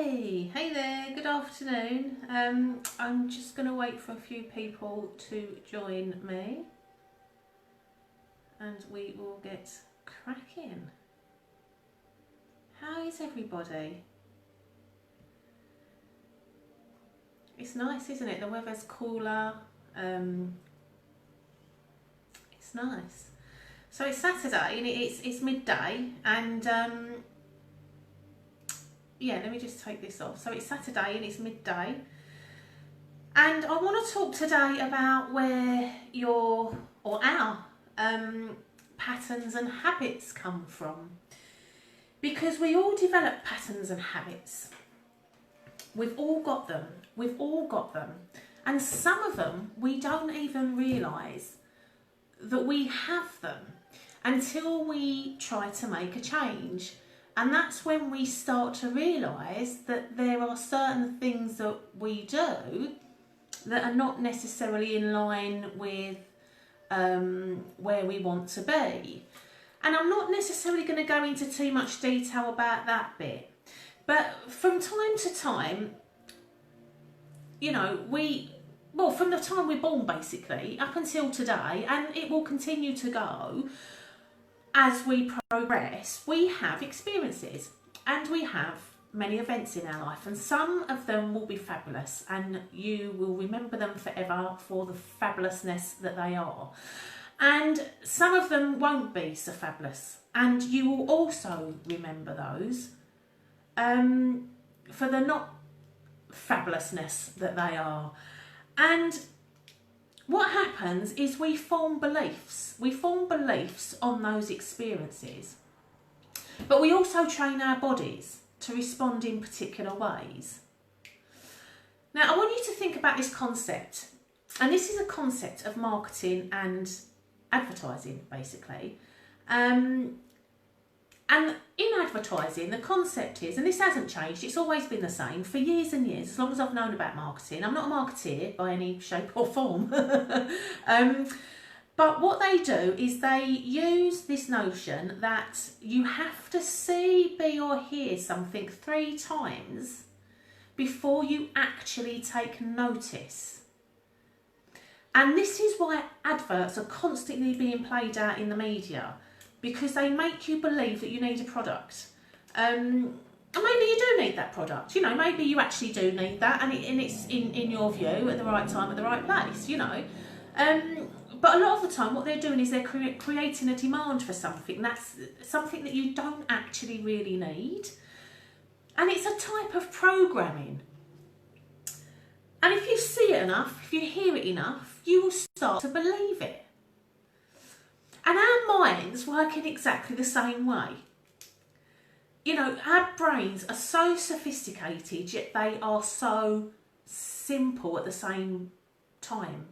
Hey there, good afternoon. I'm just going to wait for a few people to join me and we will get cracking. How is everybody? It's nice, isn't it? The weather's cooler. It's nice. So it's Saturday and it's midday and yeah, let me just take this off. So it's Saturday and it's midday. And I want to talk today about where your or our patterns and habits come from. Because we all develop patterns and habits. We've all got them. We've all got them. And some of them we don't even realise that we have them until we try to make a change. And that's when we start to realise that there are certain things that we do that are not necessarily in line with where we want to be. And I'm not necessarily going to go into too much detail about that bit. But from time to time, you know, from the time we're born basically, up until today, and it will continue to go, as we progress, we have experiences and we have many events in our life, and some of them will be fabulous and you will remember them forever for the fabulousness that they are. And some of them won't be so fabulous and you will also remember those for the not fabulousness that they are. And what happens is we form beliefs. We form beliefs on those experiences. But we also train our bodies to respond in particular ways. Now, I want you to think about this concept. And this is a concept of marketing and advertising, basically. And in advertising, the concept is, and this hasn't changed, it's always been the same for years and years, as long as I've known about marketing. I'm not a marketeer by any shape or form. But what they do is they use this notion that you have to see, be or hear something 3 times before you actually take notice. And this is why adverts are constantly being played out in the media, because they make you believe that you need a product. And maybe you do need that product, you know, maybe you actually do need that and it's in your view at the right time, at the right place, you know. But a lot of the time what they're doing is they're creating a demand for something that's something that you don't actually really need. And it's a type of programming. And if you see it enough, if you hear it enough, you will start to believe it. And our minds work in exactly the same way. You know, our brains are so sophisticated, yet they are so simple at the same time.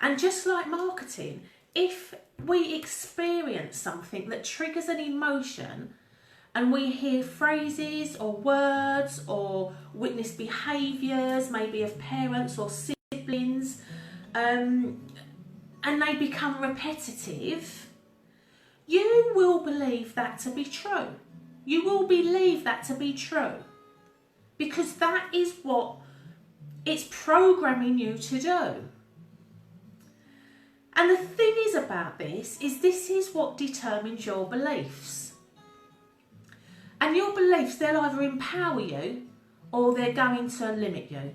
And just like marketing, if we experience something that triggers an emotion and we hear phrases or words or witness behaviours, maybe of parents or siblings, and they become repetitive, you will believe that to be true. You will believe that to be true. Because that is what it's programming you to do. And the thing is about this is what determines your beliefs. And your beliefs, they'll either empower you or they're going to limit you.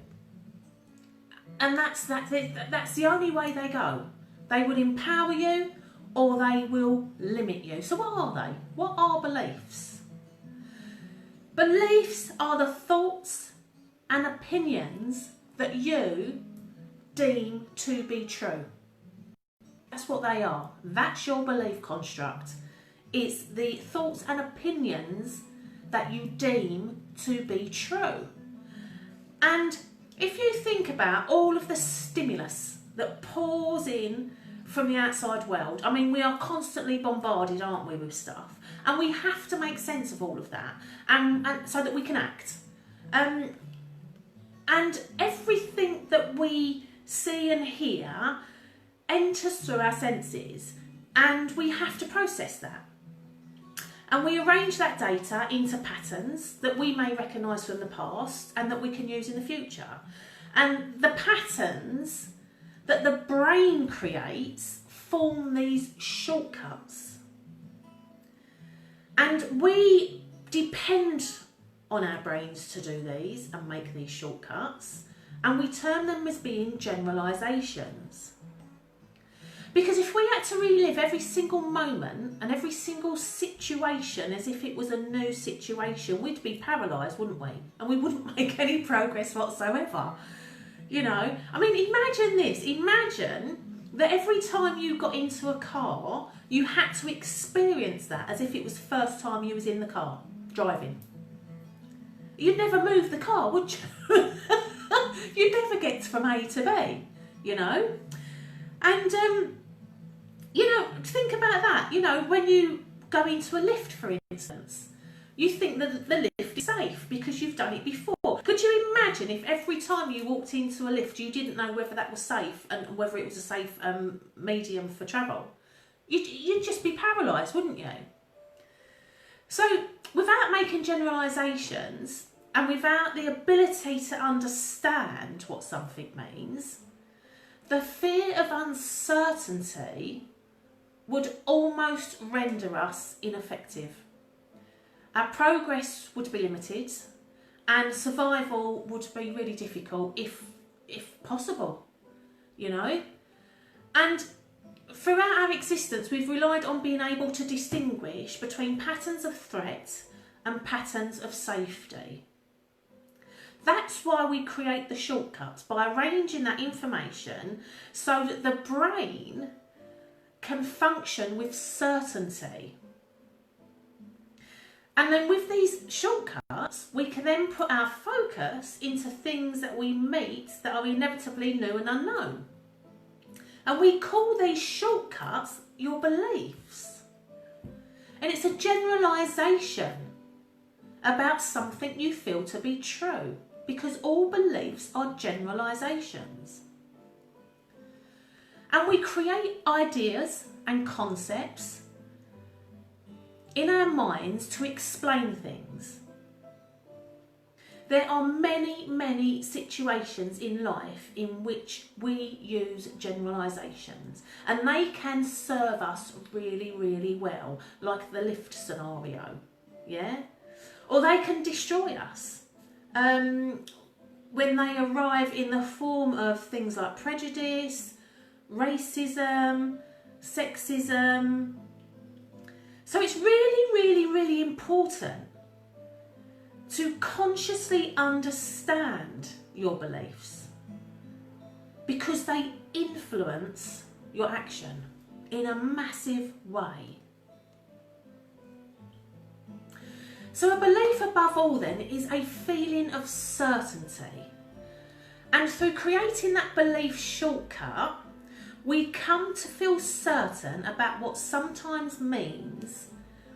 And that's the only way they go. They will empower you or they will limit you. So what are they? What are beliefs? Beliefs are the thoughts and opinions that you deem to be true. That's what they are. That's your belief construct. It's the thoughts and opinions that you deem to be true. And if you think about all of the stimulus that pours in from the outside world, I mean, we are constantly bombarded, aren't we, with stuff, and we have to make sense of all of that, and so that we can act. And everything that we see and hear enters through our senses, and we have to process that. And we arrange that data into patterns that we may recognise from the past and that we can use in the future. And the patterns that the brain creates form these shortcuts. And we depend on our brains to do these and make these shortcuts, and we term them as being generalisations. Because if we had to relive every single moment and every single situation as if it was a new situation, we'd be paralysed, wouldn't we? And we wouldn't make any progress whatsoever. You know, I mean, imagine this. Imagine that every time you got into a car, you had to experience that as if it was the first time you was in the car, driving. You'd never move the car, would you? You'd never get from A to B, you know? And, you know, think about that. You know, when you go into a lift, for instance, you think that the lift is safe because you've done it before. Could you imagine if every time you walked into a lift you didn't know whether that was safe and whether it was a safe medium for travel? You'd just be paralysed, wouldn't you? So without making generalisations and without the ability to understand what something means, the fear of uncertainty would almost render us ineffective. Our progress would be limited and survival would be really difficult if possible, you know? And throughout our existence, we've relied on being able to distinguish between patterns of threat and patterns of safety. That's why we create the shortcuts, by arranging that information so that the brain can function with certainty. And then with these shortcuts, we can then put our focus into things that we meet that are inevitably new and unknown. And we call these shortcuts your beliefs. And it's a generalisation about something you feel to be true, because all beliefs are generalisations. And we create ideas and concepts in our minds to explain things. There are many, many situations in life in which we use generalisations, and they can serve us really, really well, like the lift scenario, yeah? Or they can destroy us when they arrive in the form of things like prejudice, racism, sexism. So it's really, really, really important to consciously understand your beliefs, because they influence your action in a massive way. So a belief above all then is a feeling of certainty. And through creating that belief shortcut, we come to feel certain about what sometimes means,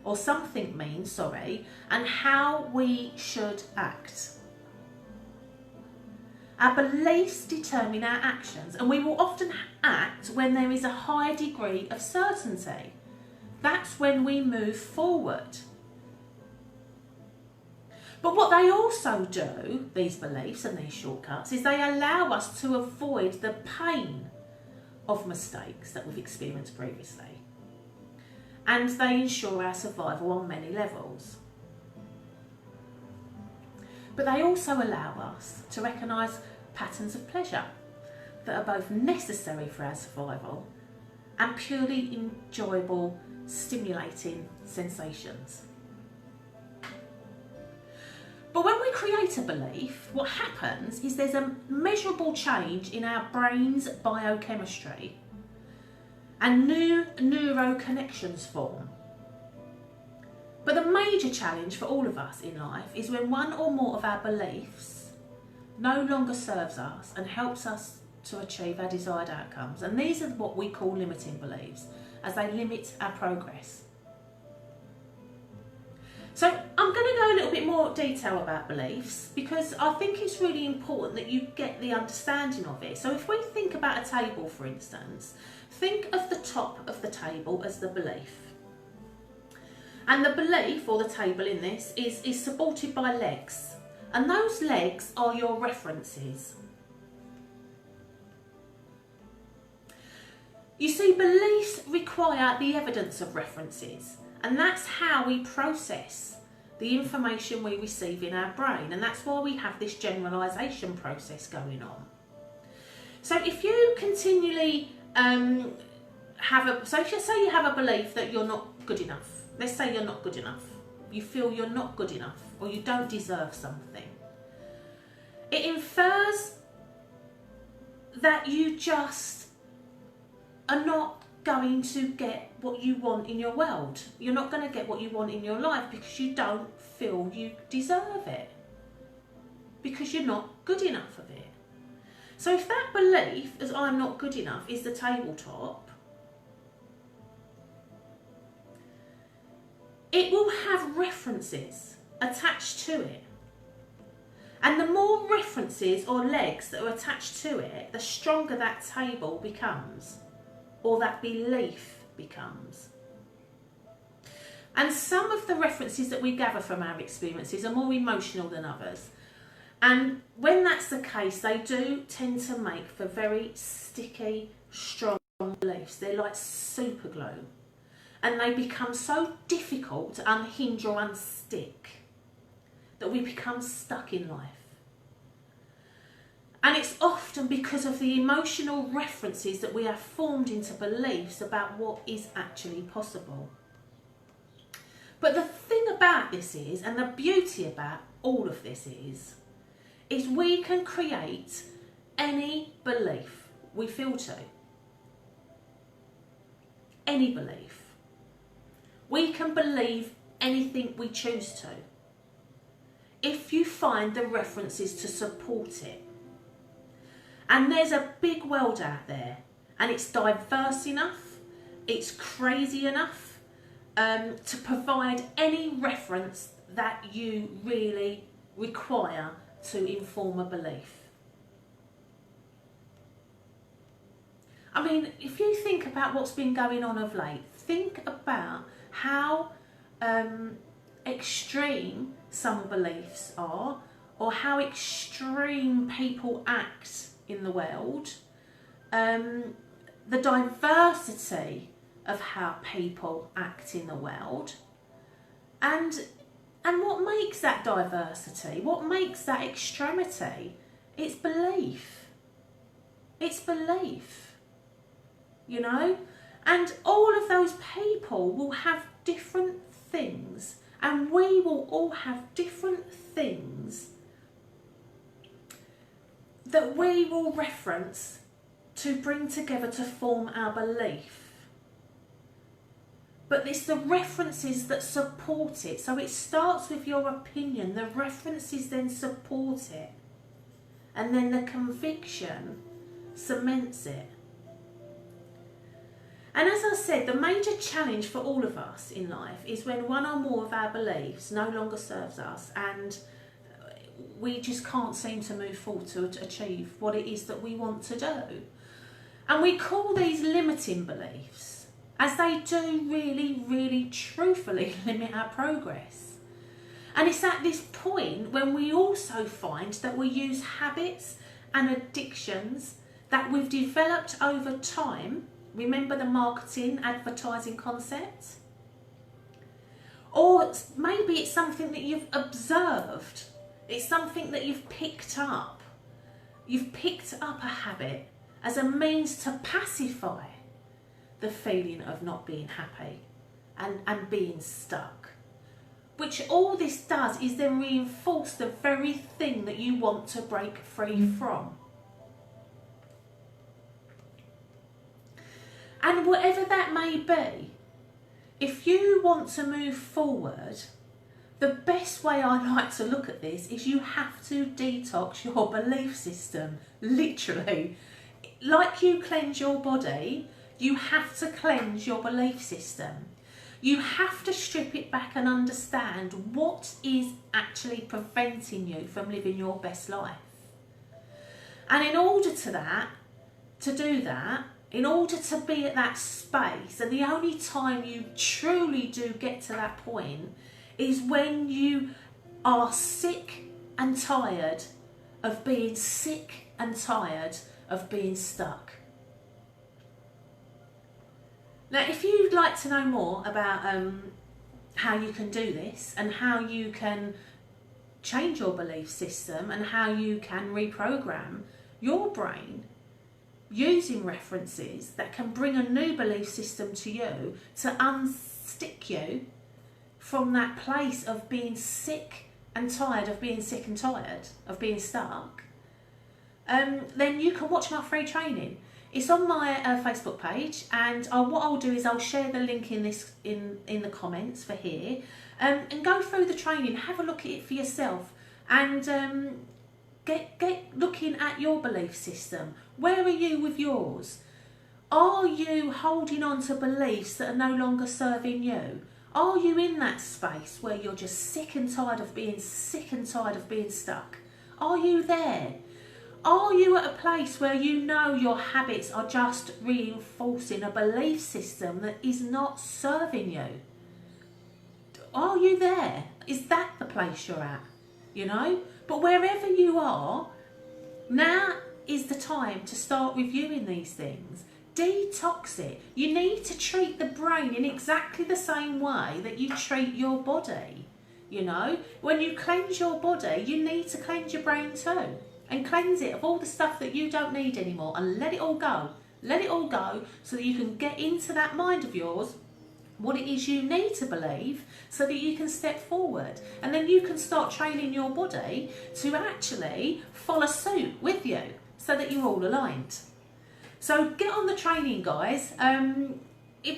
or something means, and how we should act. Our beliefs determine our actions, and we will often act when there is a high degree of certainty. That's when we move forward. But what they also do, these beliefs and these shortcuts, is they allow us to avoid the pain of mistakes that we've experienced previously. And they ensure our survival on many levels. But they also allow us to recognise patterns of pleasure that are both necessary for our survival and purely enjoyable, stimulating sensations. But when we create a belief, what happens is there's a measurable change in our brain's biochemistry and new neuroconnections form. But the major challenge for all of us in life is when one or more of our beliefs no longer serves us and helps us to achieve our desired outcomes. And these are what we call limiting beliefs, as they limit our progress. So I'm going to go a little bit more detail about beliefs, because I think it's really important that you get the understanding of it. So if we think about a table, for instance, think of the top of the table as the belief. And the belief, or the table in this, is supported by legs. And those legs are your references. You see, beliefs require the evidence of references. And that's how we process the information we receive in our brain. And that's why we have this generalisation process going on. So if you continually so if you say you have a belief that you're not good enough, let's say you're not good enough, you feel you're not good enough, or you don't deserve something, it infers that you just are not going to get what you want in your world. You're not going to get what you want in your life because you don't feel you deserve it, because you're not good enough of it. So if that belief, as I'm not good enough, is the tabletop, it will have references attached to it. And the more references or legs that are attached to it, the stronger that table becomes, or that belief becomes. And some of the references that we gather from our experiences are more emotional than others. And when that's the case, they do tend to make for very sticky, strong beliefs. They're like super glue. And they become so difficult to unhinge or unstick that we become stuck in life. And it's often because of the emotional references that we have formed into beliefs about what is actually possible. But the thing about this is, and the beauty about all of this is we can create any belief we feel to. Any belief. We can believe anything we choose to, if you find the references to support it. And there's a big world out there, and it's diverse enough, it's crazy enough to provide any reference that you really require to inform a belief. I mean, if you think about what's been going on of late, think about how extreme some beliefs are, or how extreme people act in the world, the diversity of how people act in the world, and what makes that diversity, what makes that extremity? It's belief. It's belief, you know? And all of those people will have different things, and we will all have different things that we will reference to bring together to form our belief. But it's the references that support it. So it starts with your opinion, the references then support it, and then the conviction cements it. And as I said, the major challenge for all of us in life is when one or more of our beliefs no longer serves us, and we just can't seem to move forward to achieve what it is that we want to do. And we call these limiting beliefs, as they do really, really truthfully limit our progress. And it's at this point when we also find that we use habits and addictions that we've developed over time. Remember the marketing, advertising concept? Or maybe it's something that you've observed. It's something that you've picked up. You've picked up a habit as a means to pacify the feeling of not being happy and being stuck. Which all this does is then reinforce the very thing that you want to break free from. And whatever that may be, if you want to move forward, the best way I like to look at this is you have to detox your belief system, literally. Like you cleanse your body, you have to cleanse your belief system. You have to strip it back and understand what is actually preventing you from living your best life. And in order to do that, in order to be at that space, and the only time you truly do get to that point is when you are sick and tired of being sick and tired of being stuck. Now, if you'd like to know more about how you can do this and how you can change your belief system and how you can reprogram your brain using references that can bring a new belief system to you to unstick you from that place of being sick and tired of being sick and tired of being stuck, then you can watch my free training. It's on my Facebook page, and what I'll do is I'll share the link in the comments for here, and go through the training, have a look at it for yourself, and get looking at your belief system. Where are you with yours? Are you holding on to beliefs that are no longer serving you? Are you in that space where you're just sick and tired of being sick and tired of being stuck? Are you there? Are you at a place where you know your habits are just reinforcing a belief system that is not serving you? Are you there? Is that the place you're at? You know? But wherever you are, now is the time to start reviewing these things. Detox it. You need to treat the brain in exactly the same way that you treat your body. You know? When you cleanse your body, you need to cleanse your brain too. And cleanse it of all the stuff that you don't need anymore, and let it all go. Let it all go so that you can get into that mind of yours, what it is you need to believe, so that you can step forward. And then you can start training your body to actually follow suit with you so that you're all aligned. So get on the training, guys. It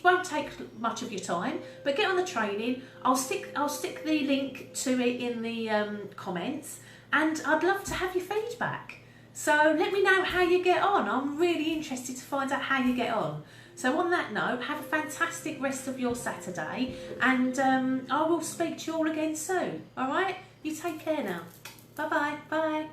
won't take much of your time, but get on the training. I'll stick the link to it in the comments. And I'd love to have your feedback. So let me know how you get on. I'm really interested to find out how you get on. So on that note, have a fantastic rest of your Saturday, and I will speak to you all again soon. All right? You take care now. Bye-bye. Bye.